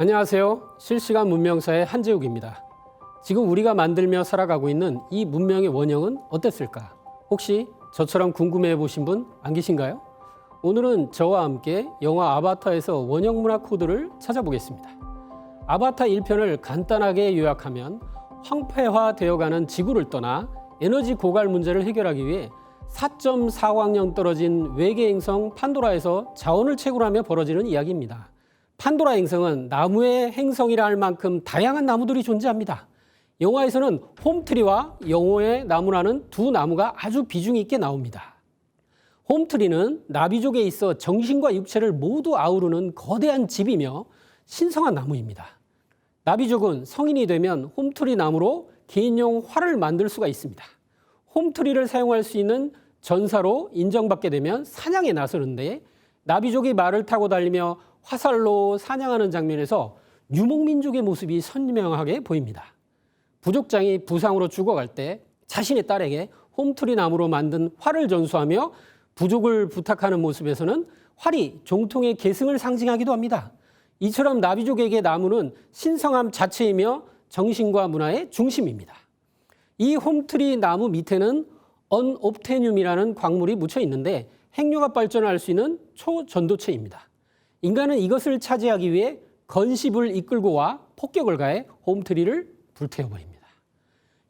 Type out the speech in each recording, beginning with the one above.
안녕하세요. 실시간 문명사의 한재욱입니다. 지금 우리가 만들며 살아가고 있는 이 문명의 원형은 어땠을까? 혹시 저처럼 궁금해 보신 분 안 계신가요? 오늘은 저와 함께 영화 아바타에서 원형 문화 코드를 찾아보겠습니다. 아바타 1편을 간단하게 요약하면 황폐화되어가는 지구를 떠나 에너지 고갈 문제를 해결하기 위해 4.4광년 떨어진 외계 행성 판도라에서 자원을 채굴하며 벌어지는 이야기입니다. 판도라 행성은 나무의 행성이라 할 만큼 다양한 나무들이 존재합니다. 영화에서는 홈트리와 영혼의 나무라는 두 나무가 아주 비중 있게 나옵니다. 홈트리는 나비족에 있어 정신과 육체를 모두 아우르는 거대한 집이며 신성한 나무입니다. 나비족은 성인이 되면 홈트리 나무로 개인용 활을 만들 수가 있습니다. 홈트리를 사용할 수 있는 전사로 인정받게 되면 사냥에 나서는데 나비족이 말을 타고 달리며 화살로 사냥하는 장면에서 유목민족의 모습이 선명하게 보입니다. 부족장이 부상으로 죽어갈 때 자신의 딸에게 홈트리 나무로 만든 활을 전수하며 부족을 부탁하는 모습에서는 활이 종통의 계승을 상징하기도 합니다. 이처럼 나비족에게 나무는 신성함 자체이며 정신과 문화의 중심입니다. 이 홈트리 나무 밑에는 언옵테늄이라는 광물이 묻혀 있는데 핵융합 발전을 할 수 있는 초전도체입니다. 인간은 이것을 차지하기 위해 건십을 이끌고 와 폭격을 가해 홈트리를 불태워버립니다.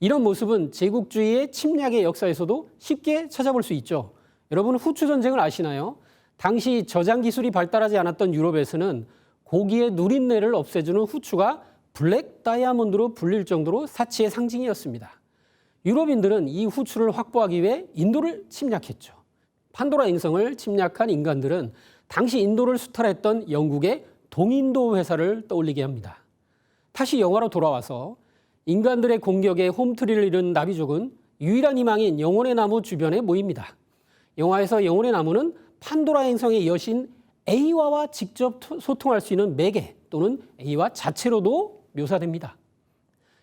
이런 모습은 제국주의의 침략의 역사에서도 쉽게 찾아볼 수 있죠. 여러분 후추 전쟁을 아시나요? 당시 저장 기술이 발달하지 않았던 유럽에서는 고기의 누린내를 없애주는 후추가 블랙 다이아몬드로 불릴 정도로 사치의 상징이었습니다. 유럽인들은 이 후추를 확보하기 위해 인도를 침략했죠. 판도라 행성을 침략한 인간들은 당시 인도를 수탈했던 영국의 동인도 회사를 떠올리게 합니다. 다시 영화로 돌아와서 인간들의 공격에 홈트리를 잃은 나비족은 유일한 희망인 영혼의 나무 주변에 모입니다. 영화에서 영혼의 나무는 판도라 행성의 여신 에이와와 직접 소통할 수 있는 매개 또는 에이와 자체로도 묘사됩니다.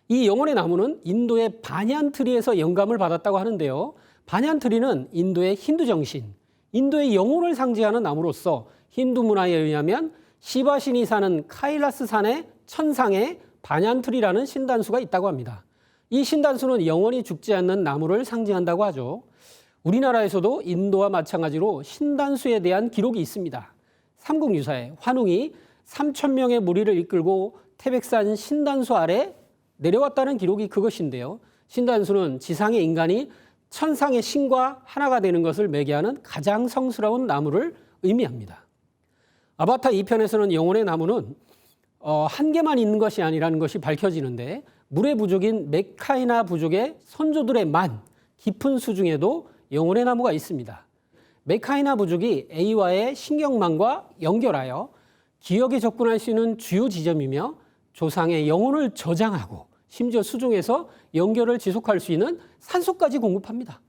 이 영혼의 나무는 인도의 바냔트리에서 영감을 받았다고 하는데요. 바냔트리는 인도의 힌두 정신, 인도의 영혼을 상징하는 나무로서 힌두 문화에 의하면 시바신이 사는 카일라스 산의 천상에 바냔트리라는 신단수가 있다고 합니다. 이 신단수는 영원히 죽지 않는 나무를 상징한다고 하죠. 우리나라에서도 인도와 마찬가지로 신단수에 대한 기록이 있습니다. 삼국유사에 환웅이 3,000명의 무리를 이끌고 태백산 신단수 아래 내려왔다는 기록이 그것인데요. 신단수는 지상의 인간이 천상의 신과 하나가 되는 것을 매개하는 가장 성스러운 나무를 의미합니다. 아바타 2편에서는 영혼의 나무는 한 개만 있는 것이 아니라는 것이 밝혀지는데 물의 부족인 메카이나 부족의 선조들의 만 깊은 수중에도 영혼의 나무가 있습니다. 메카이나 부족이 에이와의 신경망과 연결하여 기억에 접근할 수 있는 주요 지점이며 조상의 영혼을 저장하고 심지어 수중에서 연결을 지속할 수 있는 산소까지 공급합니다.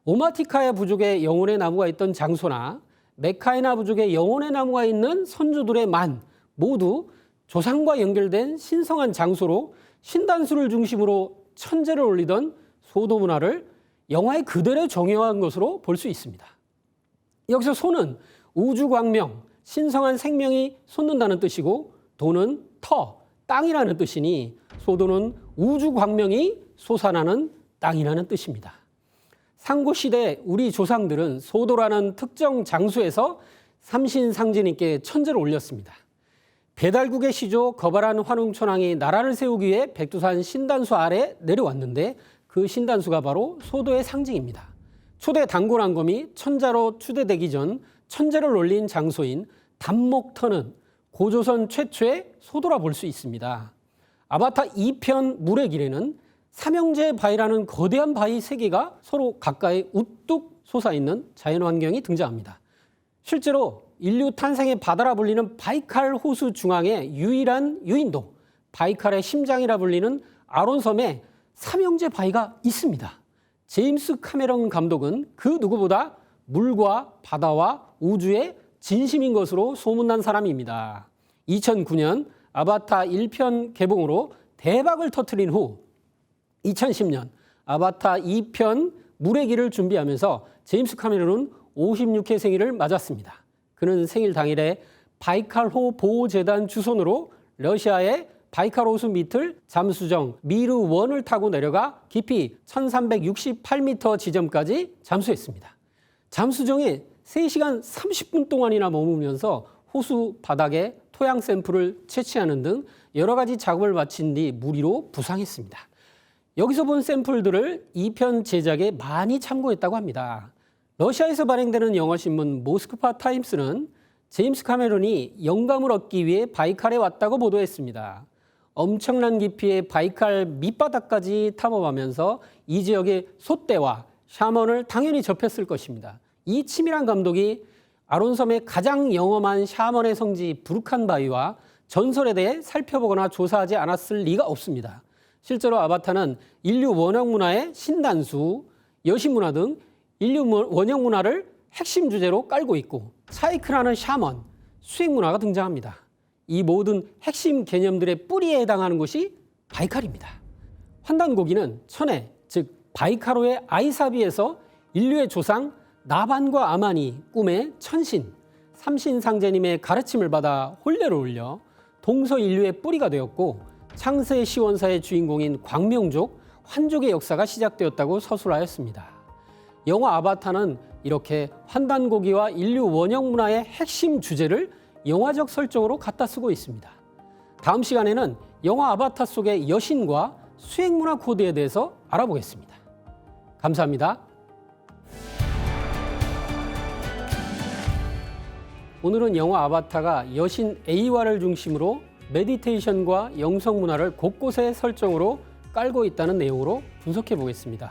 오마티카야 부족의 영혼의 나무가 있던 장소나 메카이나 부족의 영혼의 나무가 있는 선조들의 만 모두 조상과 연결된 신성한 장소로 신단수를 중심으로 천재를 올리던 소도 문화를 영화에 그대로 정형한 것으로 볼 수 있습니다. 여기서 소는 우주광명, 신성한 생명이 솟는다는 뜻이고 도는 터, 땅이라는 뜻이니 소도는 우주광명이 솟아나는 땅이라는 뜻입니다. 상고시대 우리 조상들은 소도라는 특정 장소에서 삼신상제님께 천제를 올렸습니다. 배달국의 시조 거발한 환웅천왕이 나라를 세우기 위해 백두산 신단수 아래 내려왔는데 그 신단수가 바로 소도의 상징입니다. 초대 단골왕검이 천자로 추대되기 전 천제를 올린 장소인 단목터는 고조선 최초의 소도라 볼 수 있습니다. 아바타 2편 물의 길에는 삼형제 바위라는 거대한 바위 3개가 서로 가까이 우뚝 솟아있는 자연환경이 등장합니다. 실제로 인류 탄생의 바다라 불리는 바이칼 호수 중앙에 유일한 유인도, 바이칼의 심장이라 불리는 아론섬에 삼형제 바위가 있습니다. 제임스 카메론 감독은 그 누구보다 물과 바다와 우주의 진심인 것으로 소문난 사람입니다. 2009년 아바타 1편 개봉으로 대박을 터뜨린 후 2010년 아바타 2편 물의 길을 준비하면서 제임스 카메론은 56회 생일을 맞았습니다. 그는 생일 당일에 바이칼호 보호재단 주선으로 러시아의 바이칼 호수 밑을 잠수정 미르-1을 타고 내려가 깊이 1368m 지점까지 잠수했습니다. 잠수정에 3시간 30분 동안이나 머무면서 호수 바닥에 토양 샘플을 채취하는 등 여러 가지 작업을 마친 뒤 물 위로 부상했습니다. 여기서 본 샘플들을 2편 제작에 많이 참고했다고 합니다. 러시아에서 발행되는 영어신문 모스크바 타임스는 제임스 카메론이 영감을 얻기 위해 바이칼에 왔다고 보도했습니다. 엄청난 깊이의 바이칼 밑바닥까지 탐험하면서 이 지역의 소떼와 샤먼을 당연히 접했을 것입니다. 이 치밀한 감독이 아론섬의 가장 영험한 샤먼의 성지 부르칸 바위와 전설에 대해 살펴보거나 조사하지 않았을 리가 없습니다. 실제로 아바타는 인류 원형 문화의 신단수, 여신문화 등 인류 원형 문화를 핵심 주제로 깔고 있고 차이크라는 샤먼, 수행문화가 등장합니다. 이 모든 핵심 개념들의 뿌리에 해당하는 곳이 바이칼입니다. 환단고기는 천해, 즉 바이칼호의 아이사비에서 인류의 조상 나반과 아만이 꿈에 천신, 삼신상제님의 가르침을 받아 혼례를 올려 동서인류의 뿌리가 되었고 창세의 시원사의 주인공인 광명족, 환족의 역사가 시작되었다고 서술하였습니다. 영화 아바타는 이렇게 환단고기와 인류 원형 문화의 핵심 주제를 영화적 설정으로 갖다 쓰고 있습니다. 다음 시간에는 영화 아바타 속의 여신과 수행문화 코드에 대해서 알아보겠습니다. 감사합니다. 오늘은 영화 아바타가 여신 에이와를 중심으로 메디테이션과 영성 문화를 곳곳에 설정으로 깔고 있다는 내용으로 분석해 보겠습니다.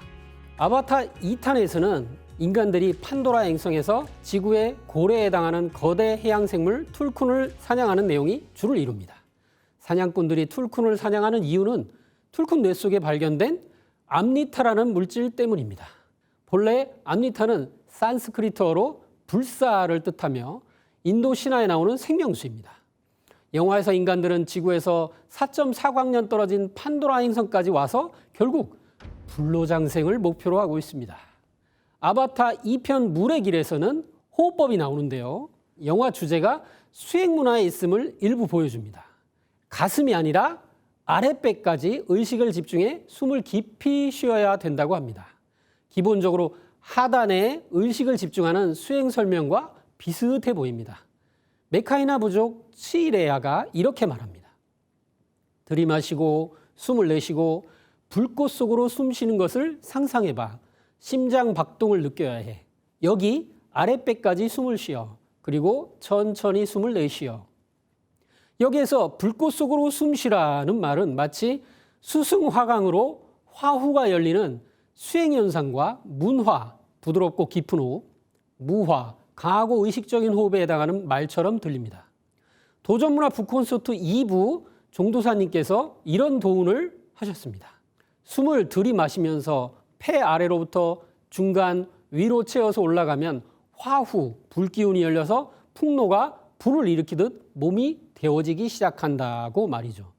아바타 2탄에서는 인간들이 판도라 행성에서 지구의 고래에 해당하는 거대 해양생물 툴쿤을 사냥하는 내용이 주를 이룹니다. 사냥꾼들이 툴쿤을 사냥하는 이유는 툴쿤 뇌 속에 발견된 암니타라는 물질 때문입니다. 본래 암니타는 산스크리트어로 불사를 뜻하며 인도 신화에 나오는 생명수입니다. 영화에서 인간들은 지구에서 4.4광년 떨어진 판도라 행성까지 와서 결국 불로장생을 목표로 하고 있습니다. 아바타 2편 물의 길에서는 호흡법이 나오는데요. 영화 주제가 수행문화에 있음을 일부 보여줍니다. 가슴이 아니라 아랫배까지 의식을 집중해 숨을 깊이 쉬어야 된다고 합니다. 기본적으로 하단에 의식을 집중하는 수행 설명과 비슷해 보입니다. 메카이나 부족 치레야가 이렇게 말합니다. 들이마시고 숨을 내쉬고 불꽃 속으로 숨 쉬는 것을 상상해봐. 심장 박동을 느껴야 해. 여기 아랫배까지 숨을 쉬어. 그리고 천천히 숨을 내쉬어. 여기에서 불꽃 속으로 숨 쉬라는 말은 마치 수승화강으로 화후가 열리는 수행현상과 문화, 부드럽고 깊은 호흡, 무화, 강하고 의식적인 호흡에 해당하는 말처럼 들립니다. 도전문화 북콘서트 2부 종도사님께서 이런 도훈을 하셨습니다. 숨을 들이마시면서 폐 아래로부터 중간 위로 채워서 올라가면 화후, 불기운이 열려서 풍로가 불을 일으키듯 몸이 데워지기 시작한다고 말이죠.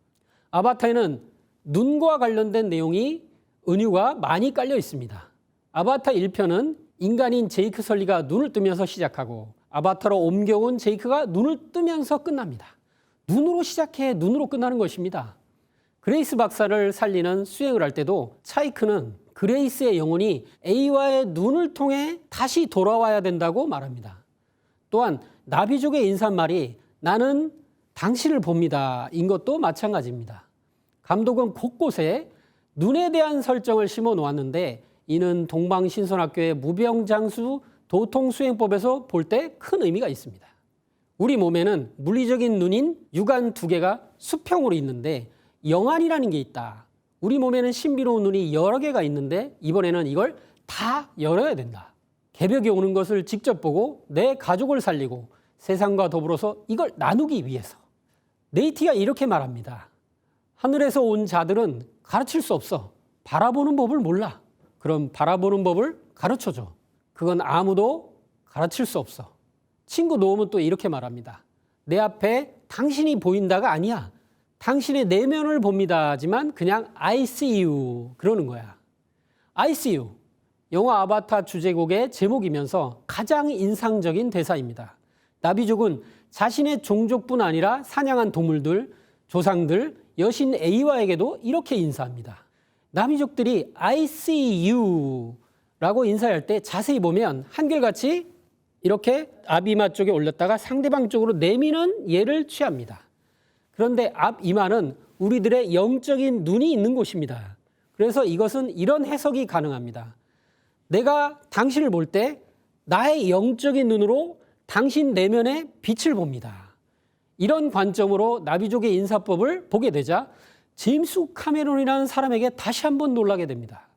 아바타에는 눈과 관련된 내용이 은유가 많이 깔려 있습니다. 아바타 1편은 인간인 제이크 설리가 눈을 뜨면서 시작하고 아바타로 옮겨온 제이크가 눈을 뜨면서 끝납니다. 눈으로 시작해 눈으로 끝나는 것입니다. 그레이스 박사를 살리는 수행을 할 때도 차이크는 그레이스의 영혼이 에이와의 눈을 통해 다시 돌아와야 된다고 말합니다. 또한 나비족의 인사말이 나는 당신을 봅니다 인 것도 마찬가지입니다. 감독은 곳곳에 눈에 대한 설정을 심어 놓았는데 이는 동방신선학교의 무병장수 도통수행법에서 볼 때 큰 의미가 있습니다. 우리 몸에는 물리적인 눈인 육안 2개가 수평으로 있는데 영안이라는 게 있다. 우리 몸에는 신비로운 눈이 여러 개가 있는데 이번에는 이걸 다 열어야 된다. 개벽이 오는 것을 직접 보고 내 가족을 살리고 세상과 더불어서 이걸 나누기 위해서. 네이티가 이렇게 말합니다. 하늘에서 온 자들은 가르칠 수 없어. 바라보는 법을 몰라. 그럼 바라보는 법을 가르쳐줘. 그건 아무도 가르칠 수 없어. 친구 놓으면 또 이렇게 말합니다. 내 앞에 당신이 보인다가 아니야. 당신의 내면을 봅니다. 하지만 그냥 I see you 그러는 거야. I see you. 영화 아바타 주제곡의 제목이면서 가장 인상적인 대사입니다. 나비족은 자신의 종족뿐 아니라 사냥한 동물들, 조상들 여신 에이와에게도 이렇게 인사합니다. 나미족들이 I see you 라고 인사할 때 자세히 보면 한결같이 이렇게 앞이마 쪽에 올렸다가 상대방 쪽으로 내미는 예를 취합니다. 그런데 앞이마는 우리들의 영적인 눈이 있는 곳입니다. 그래서 이것은 이런 해석이 가능합니다. 내가 당신을 볼 때 나의 영적인 눈으로 당신 내면의 빛을 봅니다. 이런 관점으로 나비족의 인사법을 보게 되자 제임스 카메론이라는 사람에게 다시 한번 놀라게 됩니다.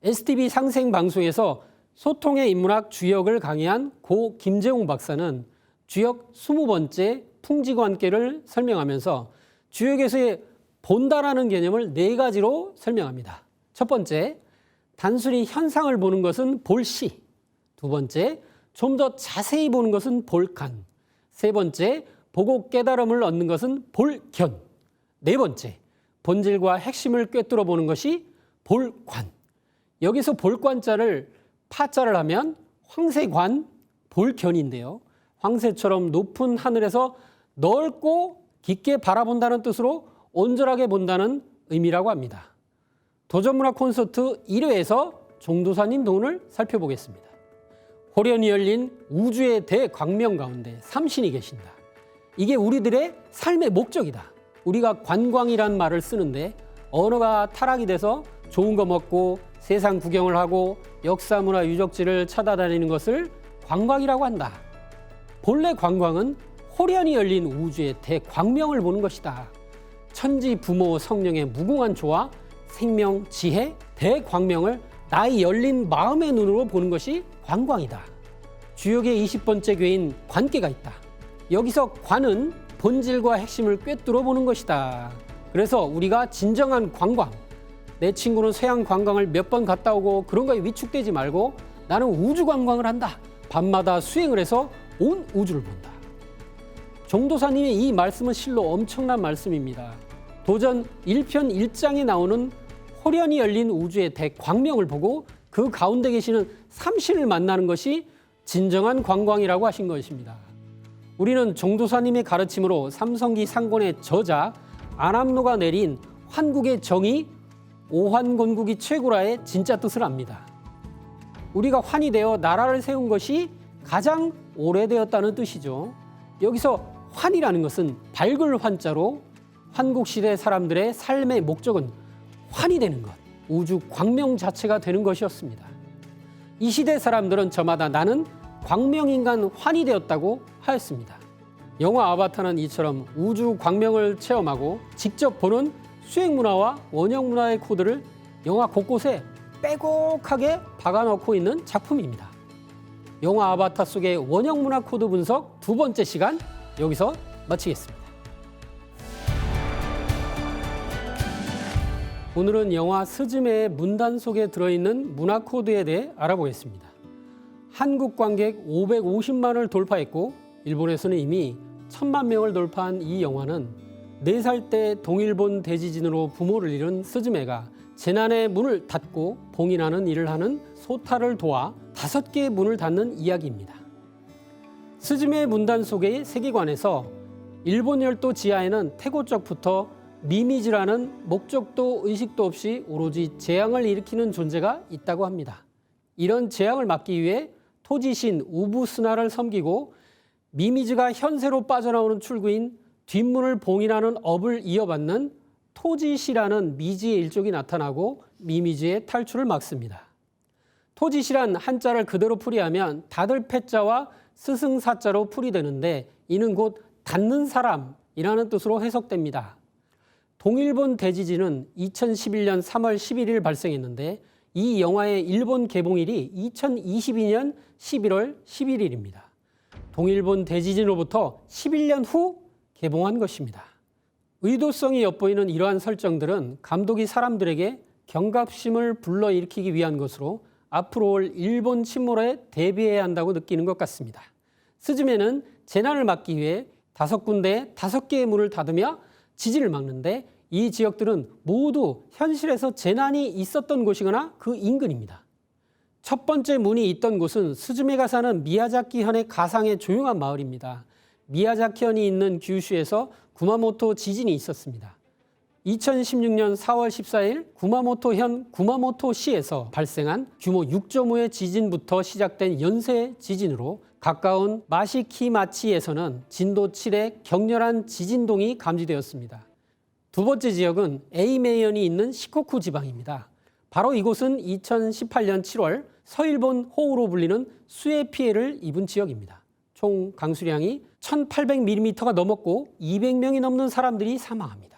STV 상생방송에서 소통의 인문학 주역을 강의한 고 김재홍 박사는 주역 20번째 풍지관계를 설명하면서 주역에서의 본다라는 개념을 4가지로 설명합니다. 첫 번째, 단순히 현상을 보는 것은 볼시. 두 번째, 좀 더 자세히 보는 것은 볼간. 세 번째, 보고 깨달음을 얻는 것은 볼견. 네 번째, 본질과 핵심을 꿰뚫어 보는 것이 볼관. 여기서 볼관자를 파자를 하면 황새관, 볼견인데요. 황새처럼 높은 하늘에서 넓고 깊게 바라본다는 뜻으로 온전하게 본다는 의미라고 합니다. 도전문학 콘서트 1회에서 종도사님 도훈을 살펴보겠습니다. 호련히 열린 우주의 대광명 가운데 삼신이 계신다. 이게 우리들의 삶의 목적이다. 우리가 관광이란 말을 쓰는데 언어가 타락이 돼서 좋은 거 먹고 세상 구경을 하고 역사문화 유적지를 찾아다니는 것을 관광이라고 한다. 본래 관광은 호련히 열린 우주의 대광명을 보는 것이다. 천지 부모 성령의 무궁한 조화, 생명, 지혜, 대광명을 나의 열린 마음의 눈으로 보는 것이 관광이다. 주역의 20번째 괴인 관계가 있다. 여기서 관은 본질과 핵심을 꿰뚫어 보는 것이다. 그래서 우리가 진정한 관광, 내 친구는 서양 관광을 몇 번 갔다 오고 그런 거에 위축되지 말고 나는 우주 관광을 한다. 밤마다 수행을 해서 온 우주를 본다. 종도사님의 이 말씀은 실로 엄청난 말씀입니다. 도전 1편 1장에 나오는 호련히 열린 우주의 대광명을 보고 그 가운데 계시는 삼신을 만나는 것이 진정한 관광이라고 하신 것입니다. 우리는 종도사님의 가르침으로 삼성기 상권의 저자 안암로가 내린 환국의 정의 오환건국이 최고라의 진짜 뜻을 압니다. 우리가 환이 되어 나라를 세운 것이 가장 오래되었다는 뜻이죠. 여기서 환이라는 것은 밝을 환자로 환국시대 사람들의 삶의 목적은 환이 되는 것, 우주 광명 자체가 되는 것이었습니다. 이 시대 사람들은 저마다 나는 광명인간 환이 되었다고 하였습니다. 영화 아바타는 이처럼 우주 광명을 체험하고 직접 보는 수행문화와 원형문화의 코드를 영화 곳곳에 빼곡하게 박아넣고 있는 작품입니다. 영화 아바타 속의 원형문화 코드 분석 2번째 시간 여기서 마치겠습니다. 오늘은 영화 스즈메의 문단 속에 들어있는 문화 코드에 대해 알아보겠습니다. 한국 관객 550만을 돌파했고 일본에서는 이미 1000만 명을 돌파한 이 영화는 4살 때 동일본 대지진으로 부모를 잃은 스즈메가 재난의 문을 닫고 봉인하는 일을 하는 소타를 도와 5개의 문을 닫는 이야기입니다. 스즈메의 문단 속의 세계관에서 일본 열도 지하에는 태고적부터 미미즈라는 목적도 의식도 없이 오로지 재앙을 일으키는 존재가 있다고 합니다. 이런 재앙을 막기 위해 토지신 우부스나를 섬기고 미미즈가 현세로 빠져나오는 출구인 뒷문을 봉인하는 업을 이어받는 토지시라는 미지의 일족이 나타나고 미미즈의 탈출을 막습니다. 토지시란 한자를 그대로 풀이하면 닫을 패자와 스승사자로 풀이되는데 이는 곧 닫는 사람이라는 뜻으로 해석됩니다. 동일본 대지진은 2011년 3월 11일 발생했는데 이 영화의 일본 개봉일이 2022년 11월 11일입니다. 동일본 대지진으로부터 11년 후 개봉한 것입니다. 의도성이 엿보이는 이러한 설정들은 감독이 사람들에게 경각심을 불러일으키기 위한 것으로 앞으로 올 일본 침몰에 대비해야 한다고 느끼는 것 같습니다. 스즈메는 재난을 막기 위해 5군데 5개의 문을 닫으며 지진을 막는데 이 지역들은 모두 현실에서 재난이 있었던 곳이거나 그 인근입니다. 첫 번째 문이 있던 곳은 스즈메가 사는 미야자키현의 가상의 조용한 마을입니다. 미야자키현이 있는 규슈에서 구마모토 지진이 있었습니다. 2016년 4월 14일 구마모토현 구마모토시에서 발생한 규모 6.5의 지진부터 시작된 연쇄 지진으로 가까운 마시키마치에서는 진도 7의 격렬한 지진동이 감지되었습니다. 두 번째 지역은 에이메현이 있는 시코쿠 지방입니다. 바로 이곳은 2018년 7월 서일본 호우로 불리는 수해 피해를 입은 지역입니다. 총 강수량이 1800mm가 넘었고 200명이 넘는 사람들이 사망합니다.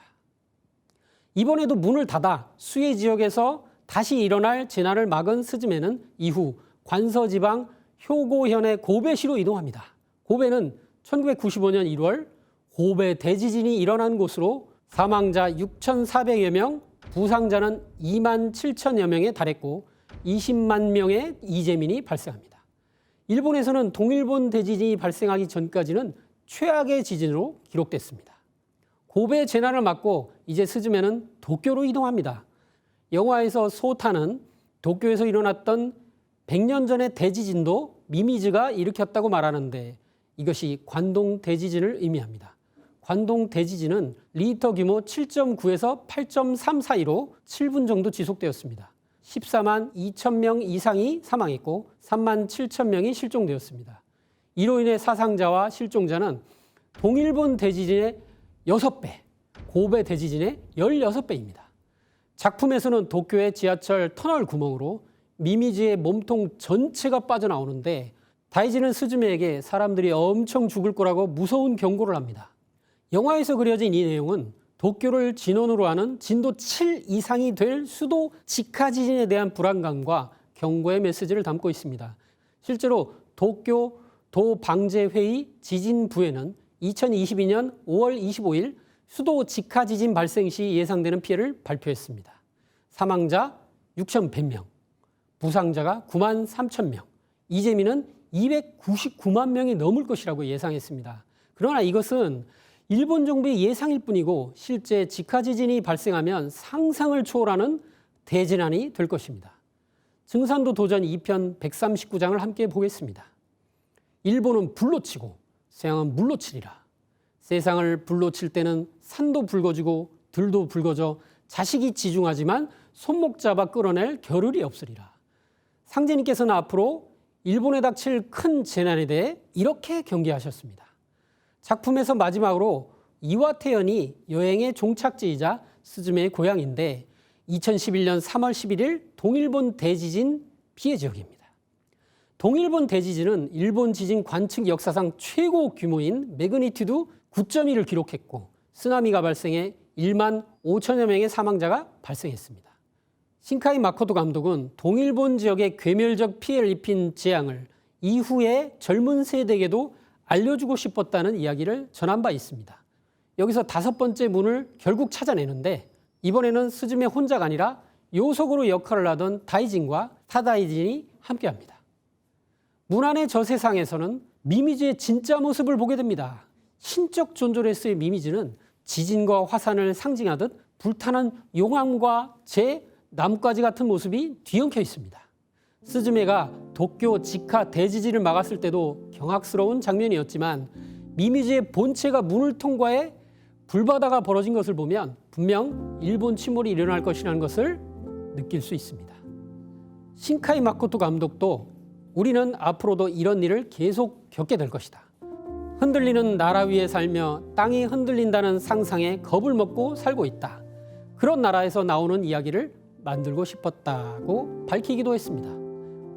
이번에도 문을 닫아 수해 지역에서 다시 일어날 재난을 막은 스즈메는 이후 관서지방 효고현의 고베시로 이동합니다. 고베는 1995년 1월 고베 대지진이 일어난 곳으로 사망자 6,400여 명, 부상자는 2만 7천여 명에 달했고 20만 명의 이재민이 발생합니다. 일본에서는 동일본 대지진이 발생하기 전까지는 최악의 지진으로 기록됐습니다. 고베 재난을 막고 이제 스즈메는 도쿄로 이동합니다. 영화에서 소타는 도쿄에서 일어났던 100년 전의 대지진도 미미즈가 일으켰다고 말하는데 이것이 관동 대지진을 의미합니다. 관동 대지진은 리히터 규모 7.9에서 8.3 사이로 7분 정도 지속되었습니다. 14만 2천 명 이상이 사망했고 3만 7천 명이 실종되었습니다. 이로 인해 사상자와 실종자는 동일본 대지진의 6배, 고베 대지진의 16배입니다. 작품에서는 도쿄의 지하철 터널 구멍으로 미미즈의 몸통 전체가 빠져나오는데 다이지는 스즈메에게 사람들이 엄청 죽을 거라고 무서운 경고를 합니다. 영화에서 그려진 이 내용은 도쿄를 진원으로 하는 진도 7 이상이 될 수도 지카 지진에 대한 불안감과 경고의 메시지를 담고 있습니다. 실제로 도쿄 도방재회의 지진부에는 2022년 5월 25일 수도 지카 지진 발생 시 예상되는 피해를 발표했습니다. 사망자 6,100명, 부상자가 9만 3천 명, 이재민은 299만 명이 넘을 것이라고 예상했습니다. 그러나 이것은 일본 정부의 예상일 뿐이고 실제 지카 지진이 발생하면 상상을 초월하는 대재난이 될 것입니다. 증산도 도전 2편 139장을 함께 보겠습니다. 일본은 불로 치고 세상은 물로 치리라. 세상을 불로 칠 때는 산도 붉어지고 들도 붉어져 자식이 지중하지만 손목 잡아 끌어낼 겨를이 없으리라. 상제님께서는 앞으로 일본에 닥칠 큰 재난에 대해 이렇게 경계하셨습니다. 작품에서 마지막으로 이와테현이 여행의 종착지이자 스즈메의 고향인데 2011년 3월 11일 동일본 대지진 피해 지역입니다. 동일본 대지진은 일본 지진 관측 역사상 최고 규모인 매그니튜드 9.1을 기록했고 쓰나미가 발생해 1만 5천여 명의 사망자가 발생했습니다. 신카이 마코토 감독은 동일본 지역에 괴멸적 피해를 입힌 재앙을 이후에 젊은 세대에게도 알려주고 싶었다는 이야기를 전한 바 있습니다. 여기서 5번째 문을 결국 찾아내는데 이번에는 스즈메 혼자가 아니라 요석으로 역할을 하던 다이진과 타다이진이 함께합니다. 문 안의 저 세상에서는 미미즈의 진짜 모습을 보게 됩니다. 신적 존재로서의 미미즈는 지진과 화산을 상징하듯 불타는 용암과 재, 나뭇가지 같은 모습이 뒤엉켜 있습니다. 스즈메가 도쿄 지카 대지진을 막았을 때도 경악스러운 장면이었지만 미미즈의 본체가 문을 통과해 불바다가 벌어진 것을 보면 분명 일본 침몰이 일어날 것이라는 것을 느낄 수 있습니다. 신카이 마코토 감독도 우리는 앞으로도 이런 일을 계속 겪게 될 것이다. 흔들리는 나라 위에 살며 땅이 흔들린다는 상상에 겁을 먹고 살고 있다. 그런 나라에서 나오는 이야기를 만들고 싶었다고 밝히기도 했습니다.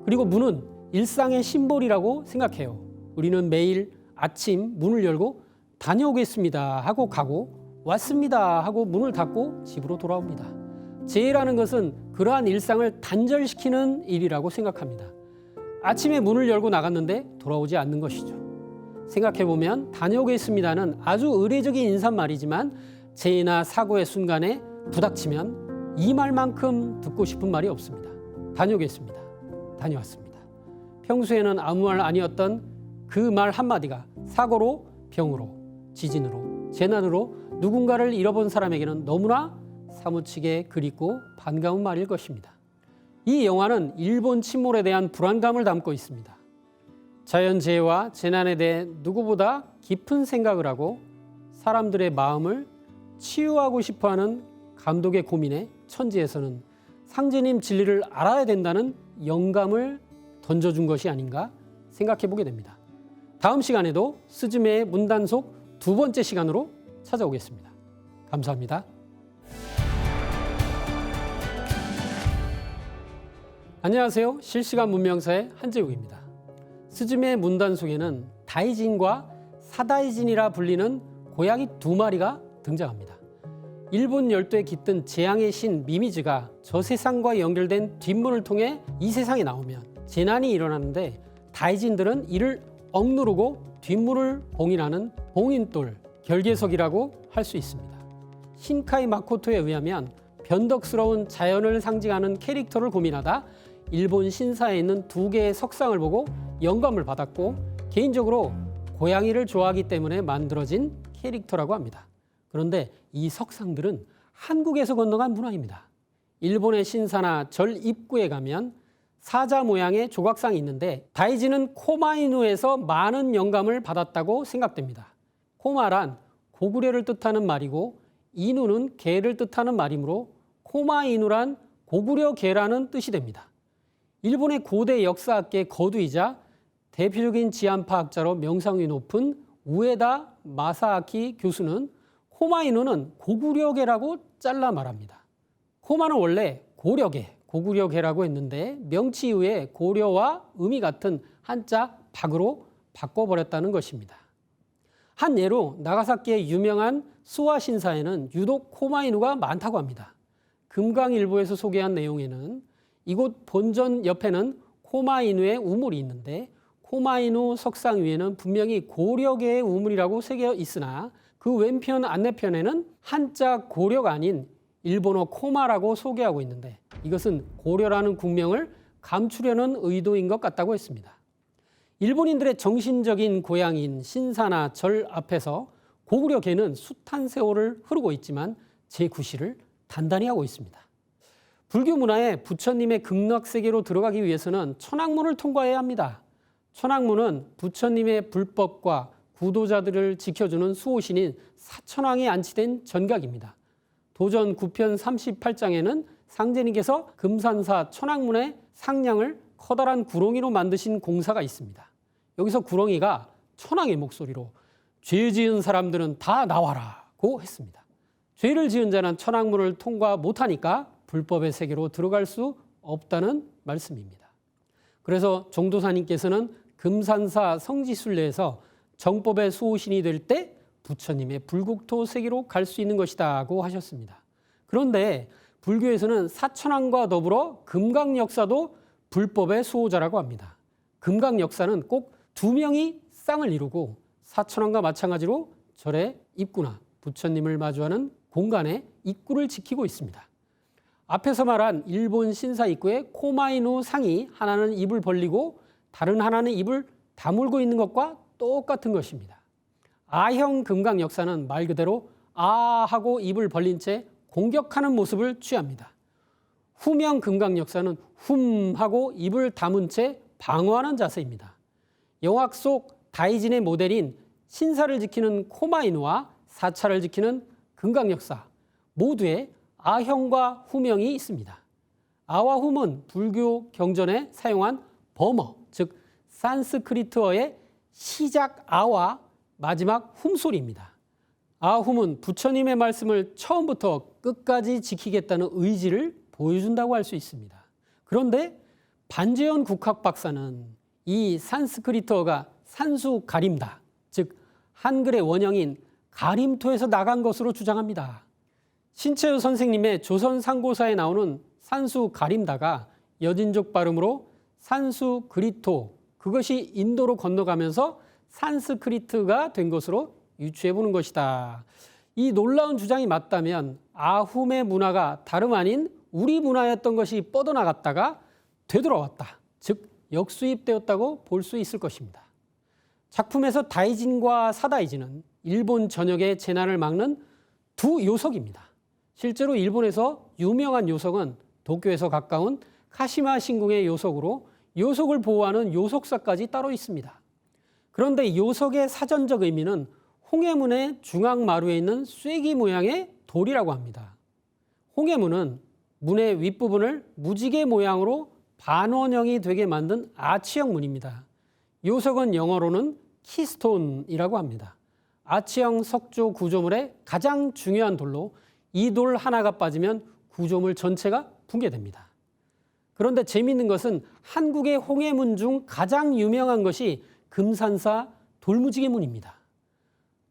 그리고 문은 일상의 심볼이라고 생각해요. 우리는 매일 아침 문을 열고 다녀오겠습니다 하고 가고 왔습니다 하고 문을 닫고 집으로 돌아옵니다. 재해라는 것은 그러한 일상을 단절시키는 일이라고 생각합니다. 아침에 문을 열고 나갔는데 돌아오지 않는 것이죠. 생각해보면 다녀오겠습니다는 아주 의례적인 인사말이지만 재해나 사고의 순간에 부닥치면 이 말만큼 듣고 싶은 말이 없습니다. 다녀오겠습니다. 다녀왔습니다. 평소에는 아무 말 아니었던 그 말 한마디가 사고로, 병으로, 지진으로, 재난으로 누군가를 잃어본 사람에게는 너무나 사무치게 그립고 반가운 말일 것입니다. 이 영화는 일본 침몰에 대한 불안감을 담고 있습니다. 자연재해와 재난에 대해 누구보다 깊은 생각을 하고 사람들의 마음을 치유하고 싶어하는 감독의 고민에 천지에서는 상제님 진리를 알아야 된다는 영감을 던져준 것이 아닌가 생각해 보게 됩니다. 다음 시간에도 스즈메의 문단속 두 번째 시간으로 찾아오겠습니다. 감사합니다. 안녕하세요. 실시간 문명사의 한재욱입니다. 스즈메의 문단속에는 다이진과 사다이진이라 불리는 고양이 두 마리가 등장합니다. 일본 열도에 깃든 재앙의 신 미미즈가 저 세상과 연결된 뒷문을 통해 이 세상에 나오면 재난이 일어나는데 다이진들은 이를 억누르고 뒷문을 봉인하는 봉인돌, 결계석이라고 할 수 있습니다. 신카이 마코토에 의하면 변덕스러운 자연을 상징하는 캐릭터를 고민하다 일본 신사에 있는 두 개의 석상을 보고 영감을 받았고 개인적으로 고양이를 좋아하기 때문에 만들어진 캐릭터라고 합니다. 그런데 이 석상들은 한국에서 건너간 문화입니다. 일본의 신사나 절 입구에 가면 사자 모양의 조각상이 있는데 다이지는 코마이누에서 많은 영감을 받았다고 생각됩니다. 코마란 고구려를 뜻하는 말이고 이누는 개를 뜻하는 말이므로 코마이누란 고구려 개라는 뜻이 됩니다. 일본의 고대 역사학계 거두이자 대표적인 지안파학자로 명성이 높은 우에다 마사아키 교수는 코마이누는 고구려개라고 잘라 말합니다. 코마는 원래 고려개, 고구려개라고 했는데 명치 이후에 고려와 음이 같은 한자 박으로 바꿔버렸다는 것입니다. 한 예로 나가사키의 유명한 스와 신사에는 유독 코마이누가 많다고 합니다. 금강일보에서 소개한 내용에는 이곳 본전 옆에는 코마이누의 우물이 있는데 코마이누 석상 위에는 분명히 고려계의 우물이라고 새겨 있으나 그 왼편 안내편에는 한자 고려가 아닌 일본어 코마라고 소개하고 있는데 이것은 고려라는 국명을 감추려는 의도인 것 같다고 했습니다. 일본인들의 정신적인 고향인 신사나 절 앞에서 고구려계는 숱한 세월을 흐르고 있지만 제9시를 단단히 하고 있습니다. 불교 문화에 부처님의 극락세계로 들어가기 위해서는 천왕문을 통과해야 합니다. 천왕문은 부처님의 불법과 구도자들을 지켜주는 수호신인 사천왕이 안치된 전각입니다. 도전 9편 38장에는 상제님께서 금산사 천왕문의 상량을 커다란 구렁이로 만드신 공사가 있습니다. 여기서 구렁이가 천왕의 목소리로 죄 지은 사람들은 다 나와라고 했습니다. 죄를 지은 자는 천왕문을 통과 못하니까 불법의 세계로 들어갈 수 없다는 말씀입니다. 그래서 종도사님께서는 금산사 성지순례에서 정법의 수호신이 될 때 부처님의 불국토 세계로 갈 수 있는 것이다고 하셨습니다. 그런데 불교에서는 사천왕과 더불어 금강역사도 불법의 수호자라고 합니다. 금강역사는 꼭 두 명이 쌍을 이루고 사천왕과 마찬가지로 절의 입구나 부처님을 마주하는 공간의 입구를 지키고 있습니다. 앞에서 말한 일본 신사 입구에 코마이누 상이 하나는 입을 벌리고 다른 하나는 입을 다물고 있는 것과 똑같은 것입니다. 아형 금강 역사는 말 그대로 아 하고 입을 벌린 채 공격하는 모습을 취합니다. 후명 금강 역사는 훔 하고 입을 다문 채 방어하는 자세입니다. 영화 속 다이진의 모델인 신사를 지키는 코마이누와 사찰을 지키는 금강 역사 모두에 아형과 후명이 있습니다. 아와 훔은 불교 경전에 사용한 범어, 즉 산스크리트어의 시작 아와 마지막 훔소리입니다. 아훔은 부처님의 말씀을 처음부터 끝까지 지키겠다는 의지를 보여준다고 할 수 있습니다. 그런데 반재현 국학 박사는 이 산스크리트어가 산수 가림다, 즉 한글의 원형인 가림토에서 나간 것으로 주장합니다. 신채우 선생님의 조선 상고사에 나오는 산수 가림다가 여진족 발음으로 산수 그리토, 그것이 인도로 건너가면서 산스크리트가 된 것으로 유추해 보는 것이다. 이 놀라운 주장이 맞다면 아훔의 문화가 다름 아닌 우리 문화였던 것이 뻗어나갔다가 되돌아왔다, 즉 역수입되었다고 볼 수 있을 것입니다. 작품에서 다이진과 사다이진은 일본 전역의 재난을 막는 두 요석입니다. 실제로 일본에서 유명한 요석은 도쿄에서 가까운 카시마 신궁의 요석으로 요석을 보호하는 요석사까지 따로 있습니다. 그런데 요석의 사전적 의미는 홍해문의 중앙마루에 있는 쐐기 모양의 돌이라고 합니다. 홍해문은 문의 윗부분을 무지개 모양으로 반원형이 되게 만든 아치형 문입니다. 요석은 영어로는 키스톤이라고 합니다. 아치형 석조 구조물의 가장 중요한 돌로 이 돌 하나가 빠지면 구조물 전체가 붕괴됩니다. 그런데 재미있는 것은 한국의 홍해문 중 가장 유명한 것이 금산사 돌무지개문입니다.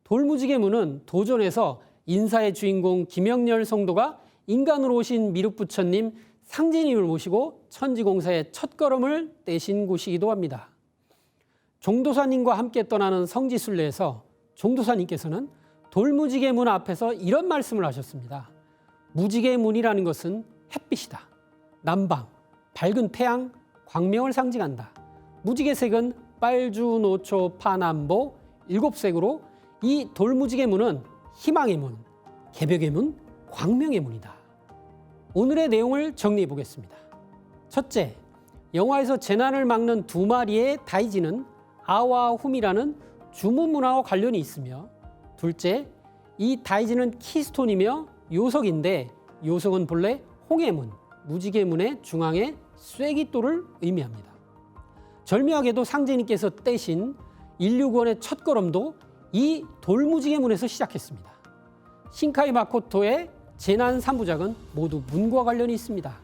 돌무지개문은 도전에서 인사의 주인공 김영렬 성도가 인간으로 오신 미륵부처님 상제님을 모시고 천지공사의 첫걸음을 떼신 곳이기도 합니다. 종도사님과 함께 떠나는 성지순례에서 종도사님께서는 돌무지개문 앞에서 이런 말씀을 하셨습니다. 무지개문이라는 것은 햇빛이다. 남방, 밝은 태양, 광명을 상징한다. 무지개색은 빨주, 노초, 파남보 7색으로 이 돌무지개문은 희망의 문, 개벽의 문, 광명의 문이다. 오늘의 내용을 정리해 보겠습니다. 첫째, 영화에서 재난을 막는 2마리의 다이지는 아와 훔이라는 주문 문화와 관련이 있으며, 둘째, 이 다이지는 키스톤이며 요석인데 요석은 본래 홍해문, 무지개문의 중앙에 쐐기돌을 의미합니다. 절묘하게도 상제님께서 떼신 인류구원의 첫걸음도 이 돌무지개문에서 시작했습니다. 신카이 마코토의 재난 3부작은 모두 문과 관련이 있습니다.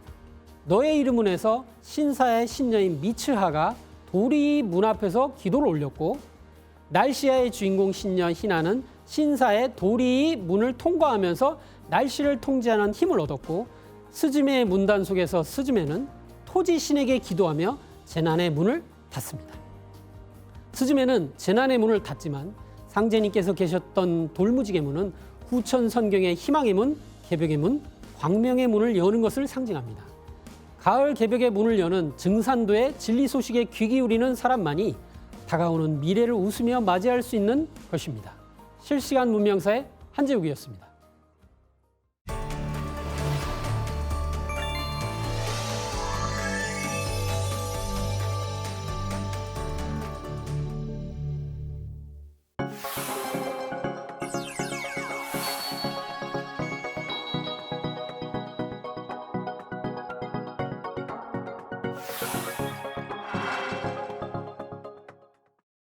너의 이름은에서 신사의 신녀인 미츠하가 도리 문 앞에서 기도를 올렸고, 날씨아의 주인공 신녀 희나는 신사의 도리 문을 통과하면서 날씨를 통제하는 힘을 얻었고, 스즈메의 문단 속에서 스즈메는 토지 신에게 기도하며 재난의 문을 닫습니다. 스즈메는 재난의 문을 닫지만 상제님께서 계셨던 돌무지개 문은 후천선경의 희망의 문, 개벽의 문, 광명의 문을 여는 것을 상징합니다. 가을 개벽의 문을 여는 증산도의 진리 소식에 귀 기울이는 사람만이 다가오는 미래를 웃으며 맞이할 수 있는 것입니다. 실시간 문명사의 한재욱이었습니다.